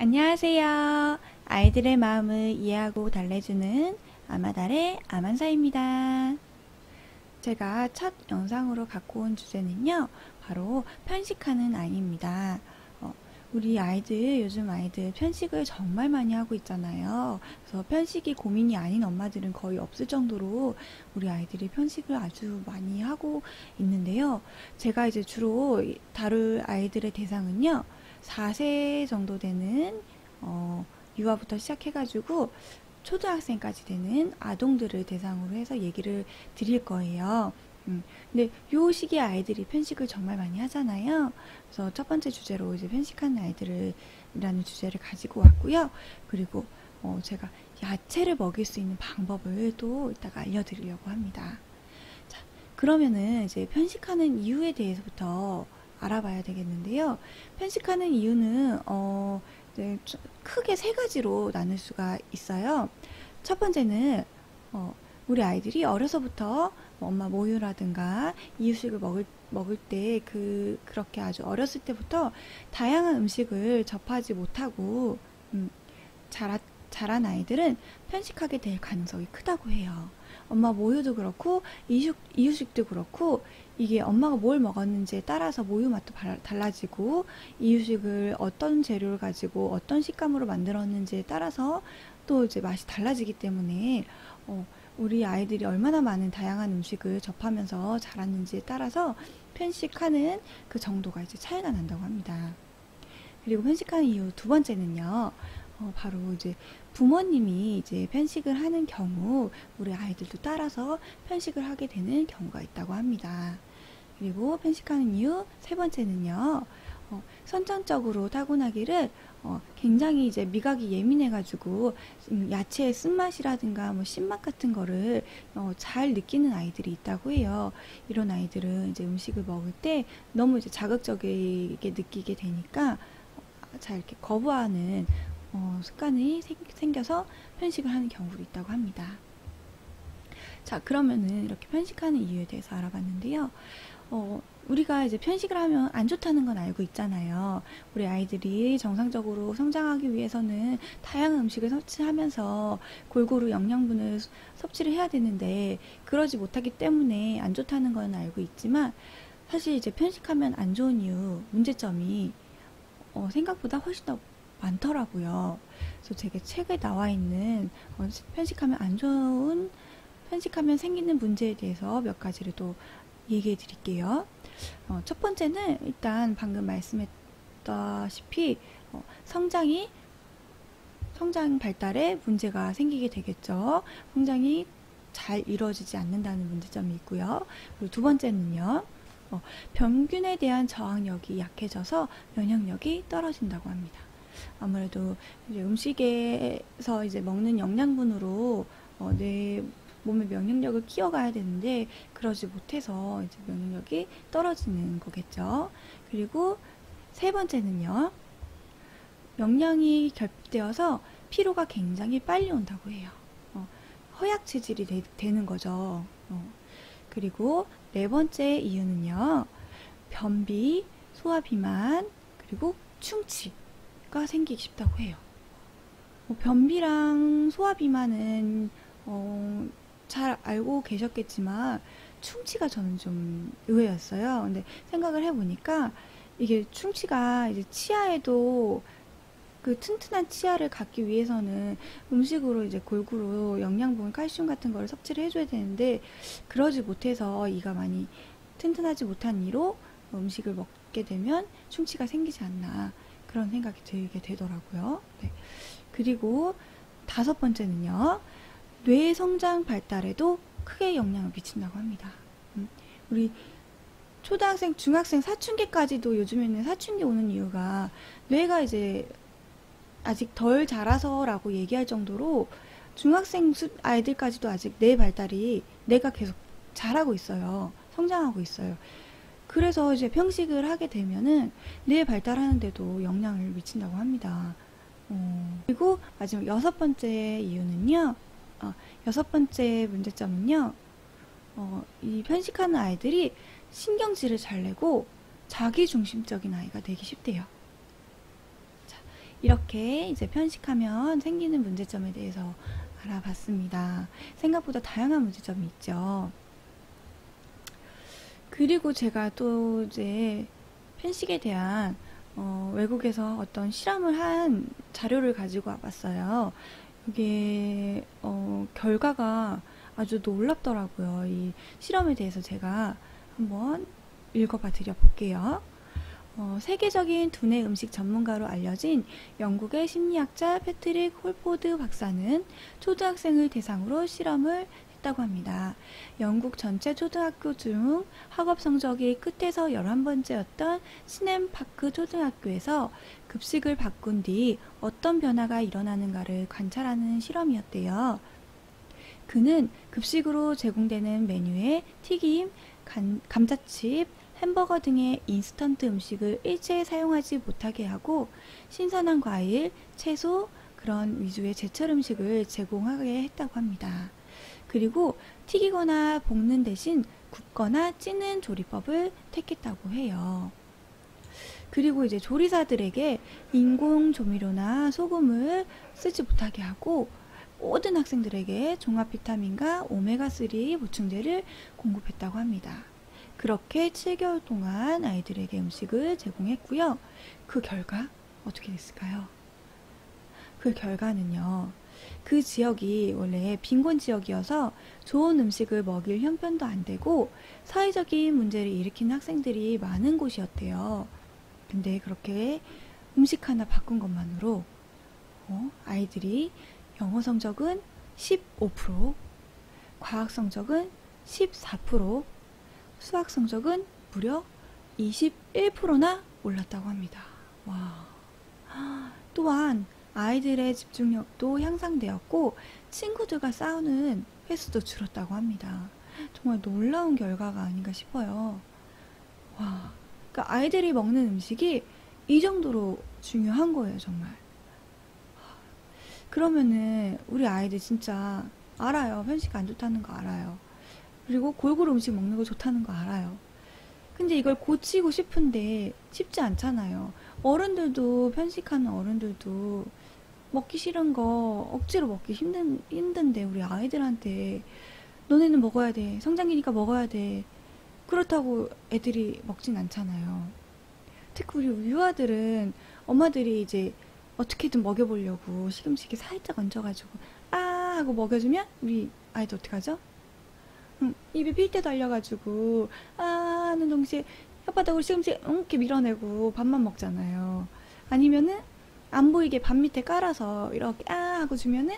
안녕하세요. 아이들의 마음을 이해하고 달래주는 아마달의 아만사입니다. 제가 첫 영상으로 갖고 온 주제는요, 바로 편식하는 아이입니다. 우리 아이들, 요즘 아이들 편식을 정말 많이 하고 있잖아요. 그래서 편식이 고민이 아닌 엄마들은 거의 없을 정도로 우리 아이들이 편식을 아주 많이 하고 있는데요. 제가 이제 주로 다룰 아이들의 대상은요, 4세 정도 되는 유아부터 시작해가지고 초등학생까지 되는 아동들을 대상으로 해서 얘기를 드릴 거예요. 근데 요 시기에 아이들이 편식을 정말 많이 하잖아요. 그래서 첫 번째 주제로 이제 편식하는 아이들이라는 주제를 가지고 왔고요. 그리고 제가 야채를 먹일 수 있는 방법을 또 이따가 알려드리려고 합니다. 자, 그러면은 이제 편식하는 이유에 대해서부터 알아봐야 되겠는데요. 편식하는 이유는 이제 크게 세 가지로 나눌 수가 있어요. 첫 번째는 우리 아이들이 어려서부터 엄마 모유라든가 이유식을 먹을 때 그렇게 아주 어렸을 때부터 다양한 음식을 접하지 못하고 자란 아이들은 편식하게 될 가능성이 크다고 해요. 엄마 모유도 그렇고 이유식도 그렇고 이게 엄마가 뭘 먹었는지에 따라서 모유 맛도 달라지고 이유식을 어떤 재료를 가지고 어떤 식감으로 만들었는지에 따라서 또 이제 맛이 달라지기 때문에 우리 아이들이 얼마나 많은 다양한 음식을 접하면서 자랐는지에 따라서 편식하는 그 정도가 이제 차이가 난다고 합니다. 그리고 편식하는 이유 두 번째는요. 바로 이제 부모님이 이제 편식을 하는 경우 우리 아이들도 따라서 편식을 하게 되는 경우가 있다고 합니다. 그리고 편식하는 이유 세 번째는요. 선천적으로 타고나기를 굉장히 이제 미각이 예민해가지고 야채의 쓴맛이라든가 뭐 신맛 같은 거를 잘 느끼는 아이들이 있다고 해요. 이런 아이들은 이제 음식을 먹을 때 너무 이제 자극적이게 느끼게 되니까 잘 이렇게 거부하는 습관이 생겨서 편식을 하는 경우도 있다고 합니다. 자, 그러면은 이렇게 편식하는 이유에 대해서 알아봤는데요. 우리가 이제 편식을 하면 안 좋다는 건 알고 있잖아요. 우리 아이들이 정상적으로 성장하기 위해서는 다양한 음식을 섭취하면서 골고루 영양분을 섭취를 해야 되는데 그러지 못하기 때문에 안 좋다는 건 알고 있지만 사실 이제 편식하면 안 좋은 이유, 문제점이 생각보다 훨씬 더 많더라고요. 그래서 제가 책에 나와 있는 편식하면 생기는 문제에 대해서 몇 가지를 또 얘기해 드릴게요. 첫 번째는 일단 방금 말씀했다시피 성장 발달에 문제가 생기게 되겠죠. 성장이 잘 이루어지지 않는다는 문제점이 있고요. 그리고 두 번째는요. 병균에 대한 저항력이 약해져서 면역력이 떨어진다고 합니다. 아무래도 이제 음식에서 이제 먹는 영양분으로 내 몸의 면역력을 키워가야 되는데 그러지 못해서 이제 면역력이 떨어지는 거겠죠. 그리고 세 번째는요. 영양이 결핍되어서 피로가 굉장히 빨리 온다고 해요. 허약 체질이 되는 거죠. 그리고 네 번째 이유는요. 변비, 소화비만, 그리고 충치가 생기기 쉽다고 해요. 변비랑 소화비만은 잘 알고 계셨겠지만 충치가 저는 좀 의외였어요. 근데 생각을 해보니까 이게 충치가 이제 치아에도 그 튼튼한 치아를 갖기 위해서는 음식으로 이제 골고루 영양분, 칼슘 같은 거를 섭취를 해줘야 되는데 그러지 못해서 이가 많이 튼튼하지 못한 이로 음식을 먹게 되면 충치가 생기지 않나 그런 생각이 들게 되더라고요. 네. 그리고 다섯 번째는요. 뇌 성장 발달에도 크게 영향을 미친다고 합니다. 우리 초등학생, 중학생, 사춘기까지도 요즘에는 사춘기 오는 이유가 뇌가 이제 아직 덜 자라서라고 얘기할 정도로 중학생 아이들까지도 아직 뇌 발달이 뇌가 계속 자라고 있어요. 성장하고 있어요. 그래서 이제 편식을 하게 되면은 뇌 발달하는데도 영향을 미친다고 합니다. 그리고 마지막 여섯 번째 이유는요. 여섯 번째 문제점은요. 이 편식하는 아이들이 신경질을 잘 내고 자기중심적인 아이가 되기 쉽대요. 자, 이렇게 이제 편식하면 생기는 문제점에 대해서 알아봤습니다. 생각보다 다양한 문제점이 있죠. 그리고 제가 또 이제 편식에 대한 외국에서 어떤 실험을 한 자료를 가지고 와봤어요. 이게 결과가 아주 놀랍더라고요. 이 실험에 대해서 제가 한번 읽어봐 드려 볼게요. 세계적인 두뇌 음식 전문가로 알려진 영국의 심리학자 패트릭 홀포드 박사는 초등학생을 대상으로 실험을 했다고 합니다. 영국 전체 초등학교 중 학업 성적이 끝에서 11번째였던 시넴파크 초등학교에서 급식을 바꾼 뒤 어떤 변화가 일어나는가를 관찰하는 실험이었대요. 그는 급식으로 제공되는 메뉴에 튀김, 감자칩, 햄버거 등의 인스턴트 음식을 일체에 사용하지 못하게 하고 신선한 과일, 채소, 그런 위주의 제철 음식을 제공하게 했다고 합니다. 그리고 튀기거나 볶는 대신 굽거나 찌는 조리법을 택했다고 해요. 그리고 이제 조리사들에게 인공 조미료나 소금을 쓰지 못하게 하고 모든 학생들에게 종합 비타민과 오메가3 보충제를 공급했다고 합니다. 그렇게 7개월 동안 아이들에게 음식을 제공했고요. 그 결과 어떻게 됐을까요? 그 결과는요. 그 지역이 원래 빈곤 지역이어서 좋은 음식을 먹일 형편도 안 되고 사회적인 문제를 일으키는 학생들이 많은 곳이었대요. 근데 그렇게 음식 하나 바꾼 것만으로 아이들이 영어 성적은 15%, 과학 성적은 14%, 수학 성적은 무려 21%나 올랐다고 합니다. 와. 또한 아이들의 집중력도 향상되었고 친구들과 싸우는 횟수도 줄었다고 합니다. 정말 놀라운 결과가 아닌가 싶어요. 와. 그러니까 아이들이 먹는 음식이 이 정도로 중요한 거예요, 정말. 그러면은 우리 아이들 진짜 알아요. 편식 안 좋다는 거 알아요. 그리고 골고루 음식 먹는 거 좋다는 거 알아요. 근데 이걸 고치고 싶은데 쉽지 않잖아요. 어른들도 편식하는 어른들도 먹기 싫은 거 억지로 먹기 힘든데 우리 아이들한테 너네는 먹어야 돼. 성장기니까 먹어야 돼. 그렇다고 애들이 먹진 않잖아요. 특히 우리 유아들은 엄마들이 이제 어떻게든 먹여보려고 시금치게 살짝 얹어가지고 아 하고 먹여주면 우리 아이들 어떡하죠? 입에 필때 달려가지고 아 하는 동시에 혓바닥으로 시금치 이렇게 밀어내고 밥만 먹잖아요. 아니면은 안 보이게 밥 밑에 깔아서 이렇게 아 하고 주면은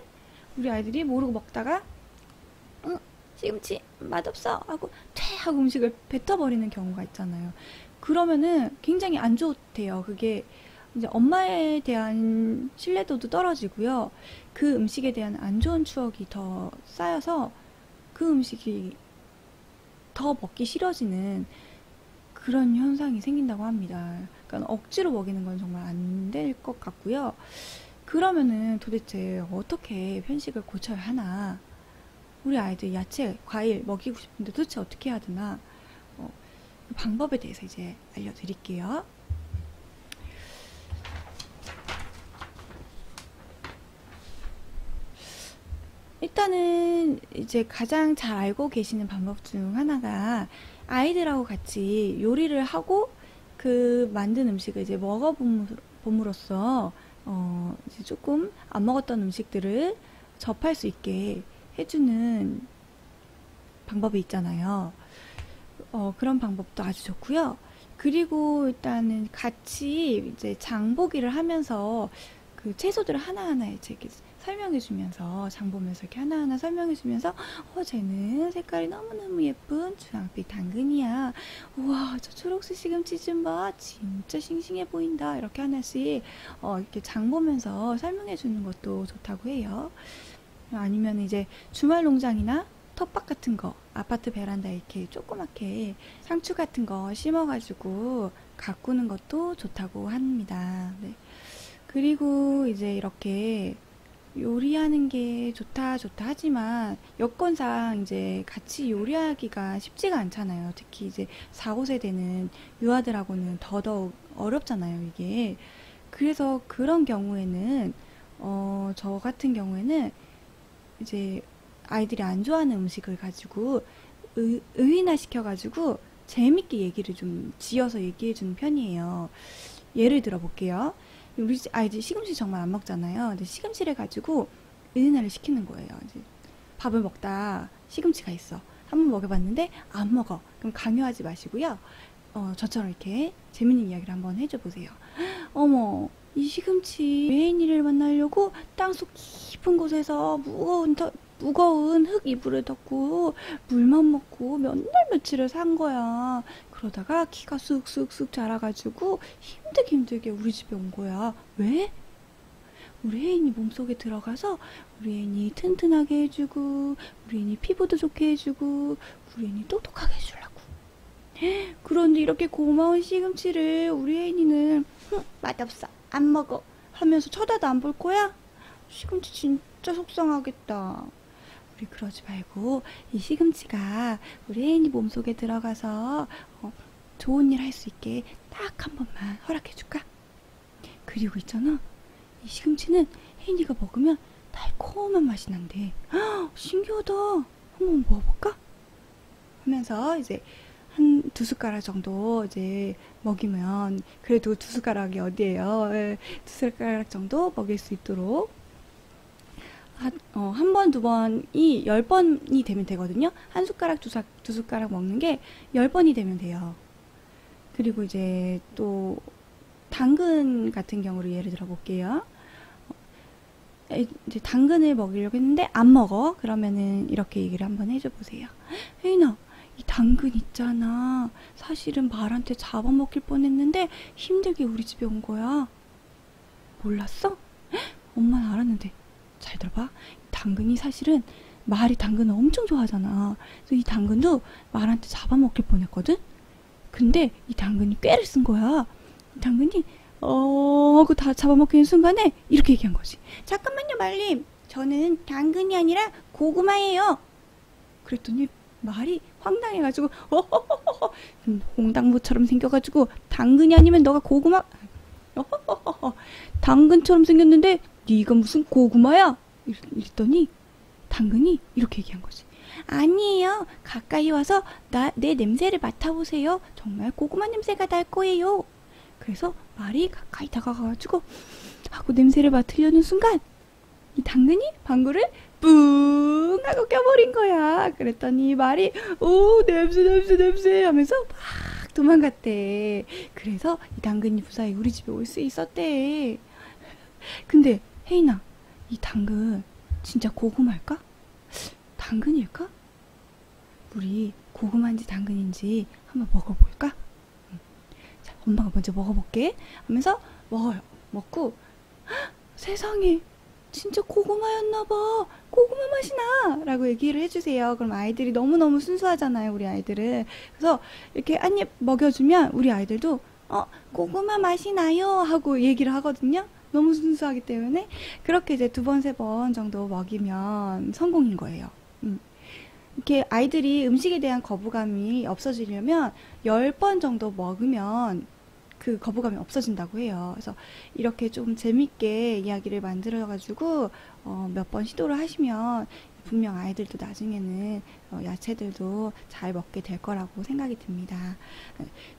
우리 아이들이 모르고 먹다가 시금치 맛없어 하고 퇴 하고 음식을 뱉어버리는 경우가 있잖아요. 그러면은 굉장히 안 좋대요. 그게 이제 엄마에 대한 신뢰도도 떨어지고요. 그 음식에 대한 안 좋은 추억이 더 쌓여서 그 음식이 더 먹기 싫어지는 그런 현상이 생긴다고 합니다. 그러니까 억지로 먹이는 건 정말 안 될 것 같고요. 그러면은 도대체 어떻게 편식을 고쳐야 하나? 우리 아이들 야채, 과일 먹이고 싶은데 도대체 어떻게 해야 되나? 그 방법에 대해서 이제 알려드릴게요. 일단은 이제 가장 잘 알고 계시는 방법 중 하나가 아이들하고 같이 요리를 하고 그 만든 음식을 이제 먹어봄으로써 이제 조금 안 먹었던 음식들을 접할 수 있게 해주는 방법이 있잖아요. 그런 방법도 아주 좋고요. 그리고 일단은 같이 이제 장보기를 하면서 그 채소들을 하나하나 이렇게 설명해주면서 장 보면서 이렇게 하나하나 설명해주면서 쟤는 색깔이 너무너무 예쁜 주황빛 당근이야. 우와 저 초록색 시금치 좀 봐. 진짜 싱싱해 보인다. 이렇게 하나씩 이렇게 장 보면서 설명해주는 것도 좋다고 해요. 아니면 이제 주말 농장이나 텃밭 같은 거 아파트 베란다에 이렇게 조그맣게 상추 같은 거 심어가지고 가꾸는 것도 좋다고 합니다. 네. 그리고 이제 이렇게 요리하는 게 좋다 하지만 여건상 이제 같이 요리하기가 쉽지가 않잖아요. 특히 이제 4, 5세대는 유아들하고는 더더욱 어렵잖아요, 이게. 그래서 그런 경우에는 저 같은 경우에는 이제 아이들이 안 좋아하는 음식을 가지고 의인화 시켜가지고 재밌게 얘기를 좀 지어서 얘기해주는 편이에요. 예를 들어 볼게요. 우리 아이들 시금치 정말 안 먹잖아요. 근데 시금치를 가지고 의인화를 시키는 거예요. 이제 밥을 먹다 시금치가 있어. 한번 먹여봤는데 안 먹어. 그럼 강요하지 마시고요. 저처럼 이렇게 재밌는 이야기를 한번 해줘 보세요. 어머, 이 시금치 외인이를 만나려고 땅속 깊은 곳에서 무거운 흙 이불을 덮고 물만 먹고 몇 날 며칠을 산 거야. 그러다가 키가 쑥쑥쑥 자라가지고 힘들게 우리 집에 온 거야. 왜? 우리 혜인이 몸속에 들어가서 우리 혜인이 튼튼하게 해주고 우리 혜인이 피부도 좋게 해주고 우리 혜인이 똑똑하게 해주려고. 그런데 이렇게 고마운 시금치를 우리 혜인이는 맛없어 안 먹어 하면서 쳐다도 안 볼 거야? 시금치 진짜 속상하겠다. 우리 그러지 말고 이 시금치가 우리 혜인이 몸속에 들어가서 좋은 일 할 수 있게 딱 한 번만 허락해 줄까? 그리고 있잖아, 이 시금치는 혜인이가 먹으면 달콤한 맛이 난대. 신기하다. 한번 먹어볼까? 하면서 이제 한 2숟가락 정도 이제 먹이면, 그래도 2숟가락이 어디예요? 2숟가락 정도 먹일 수 있도록 한 번, 2번이 10번이 되면 되거든요. 한 숟가락, 2숟가락 먹는 게 10번이 되면 돼요. 그리고 이제 또 당근 같은 경우로 예를 들어 볼게요. 이제 당근을 먹이려고 했는데 안 먹어. 그러면은 이렇게 얘기를 한번 해줘 보세요. 혜인아, 이 당근 있잖아. 사실은 말한테 잡아먹힐 뻔했는데 힘들게 우리 집에 온 거야. 몰랐어? 엄마는 알았는데. 잘 들어봐. 당근이 사실은 말이 당근을 엄청 좋아하잖아. 그래서 이 당근도 말한테 잡아먹힐 뻔했거든. 근데 이 당근이 꾀를 쓴 거야. 이 당근이 하고 다 잡아먹히는 순간에 이렇게 얘기한 거지. 잠깐만요, 말님. 저는 당근이 아니라 고구마예요. 그랬더니 말이 황당해가지고 홍당무처럼 생겨가지고 당근이 아니면 너가 고구마 당근처럼 생겼는데 네가 무슨 고구마야? 이랬더니 당근이 이렇게 얘기한 거지. 아니에요. 가까이 와서 내 냄새를 맡아보세요. 정말 고구마 냄새가 날 거예요. 그래서 말이 가까이 다가가가지고 하고 냄새를 맡으려는 순간 이 당근이 방구를 뿡 하고 껴버린 거야. 그랬더니 말이 오 냄새 하면서 막 도망갔대. 그래서 이 당근이 무사히 우리 집에 올 수 있었대. 근데 혜인아, 이 당근 진짜 고구마일까? 당근일까? 우리 고구마인지 당근인지 한번 먹어볼까? 자, 엄마가 먼저 먹어볼게 하면서 먹어요. 먹고 세상에 진짜 고구마였나봐. 고구마 맛이 나! 라고 얘기를 해주세요. 그럼 아이들이 너무너무 순수하잖아요, 우리 아이들은. 그래서 이렇게 한 입 먹여주면 우리 아이들도 고구마 맛이 나요 하고 얘기를 하거든요. 너무 순수하기 때문에. 그렇게 이제 2번, 3번 정도 먹이면 성공인 거예요. 이렇게 아이들이 음식에 대한 거부감이 없어지려면 10번 정도 먹으면 그 거부감이 없어진다고 해요. 그래서 이렇게 좀 재밌게 이야기를 만들어가지고 몇 번 시도를 하시면 분명 아이들도 나중에는 야채들도 잘 먹게 될 거라고 생각이 듭니다.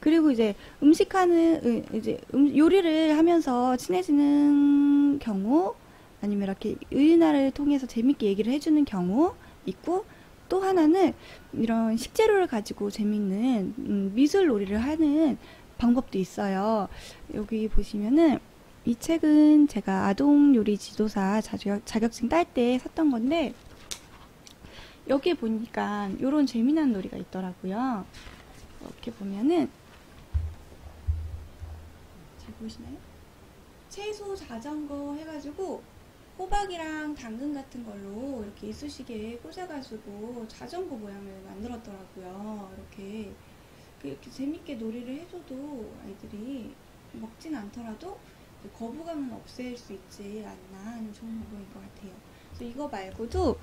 그리고 이제 요리를 하면서 친해지는 경우, 아니면 이렇게 의인화를 통해서 재밌게 얘기를 해주는 경우 있고, 또 하나는 이런 식재료를 가지고 재밌는 미술 놀이를 하는 방법도 있어요. 여기 보시면은 이 책은 제가 아동 요리 지도사 자격증 딸 때 샀던 건데, 여기에 보니까 이런 재미난 놀이가 있더라고요. 이렇게 보면은 잘 보이시나요? 채소 자전거 해가지고 호박이랑 당근 같은 걸로 이렇게 이쑤시개에 꽂아가지고 자전거 모양을 만들었더라고요. 이렇게 재밌게 놀이를 해줘도 아이들이 먹진 않더라도 거부감은 없앨 수 있지 않나 하는 좋은 방법인 것 같아요. 그래서 이거 말고도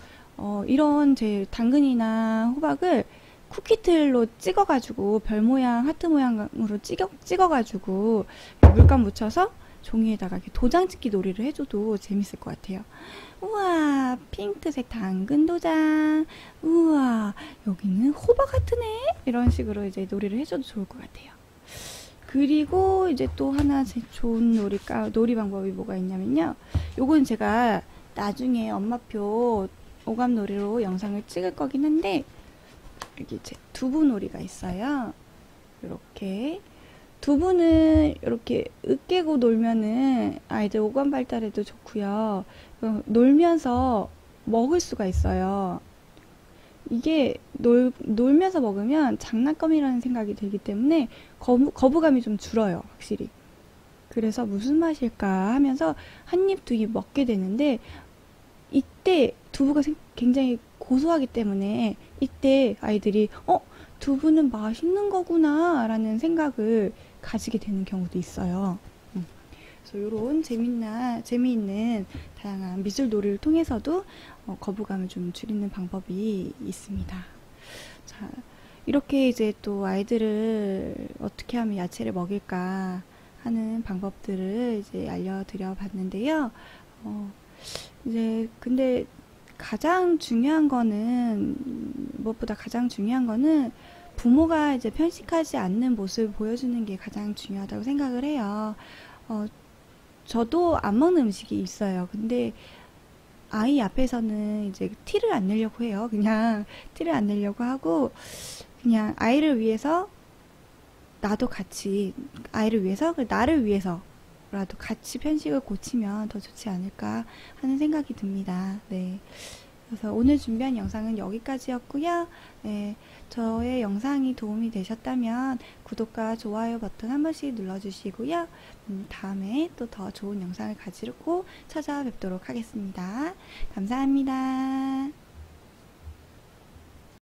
이런 제 당근이나 호박을 쿠키틀로 찍어가지고 별 모양, 하트 모양으로 찍어가지고 물감 묻혀서 종이에다가 이렇게 도장 찍기 놀이를 해줘도 재밌을 것 같아요. 우와, 핑크색 당근 도장. 우와, 여기는 호박 하트네. 이런 식으로 이제 놀이를 해줘도 좋을 것 같아요. 그리고 이제 또 하나 제 좋은 놀이 방법이 뭐가 있냐면요. 요건 제가 나중에 엄마표 오감놀이로 영상을 찍을 거긴 한데, 여기 제 두부놀이가 있어요. 이렇게 두부는 이렇게 으깨고 놀면은 아이들 오감 발달에도 좋고요. 놀면서 먹을 수가 있어요. 이게 놀면서 먹으면 장난감이라는 생각이 들기 때문에 거부감이 좀 줄어요, 확실히. 그래서 무슨 맛일까 하면서 한 입, 두 입 먹게 되는데, 이때 두부가 굉장히 고소하기 때문에 이때 아이들이 두부는 맛있는 거구나 라는 생각을 가지게 되는 경우도 있어요. 그래서 이런 재미있는 다양한 미술 놀이를 통해서도 거부감을 좀 줄이는 방법이 있습니다. 자, 이렇게 이제 또 아이들을 어떻게 하면 야채를 먹일까 하는 방법들을 이제 알려드려 봤는데요. 이제 근데 가장 중요한 거는, 무엇보다 가장 중요한 거는 부모가 이제 편식하지 않는 모습을 보여주는 게 가장 중요하다고 생각을 해요. 저도 안 먹는 음식이 있어요. 근데 아이 앞에서는 이제 티를 안 내려고 해요. 그냥 티를 안 내려고 하고, 그냥 아이를 위해서 나도 같이, 아이를 위해서, 나를 위해서 라도 같이 편식을 고치면 더 좋지 않을까 하는 생각이 듭니다. 네. 그래서 오늘 준비한 영상은 여기까지였고요. 네, 저의 영상이 도움이 되셨다면 구독과 좋아요 버튼 한 번씩 눌러주시고요. 다음에 또 더 좋은 영상을 가지고 찾아뵙도록 하겠습니다. 감사합니다.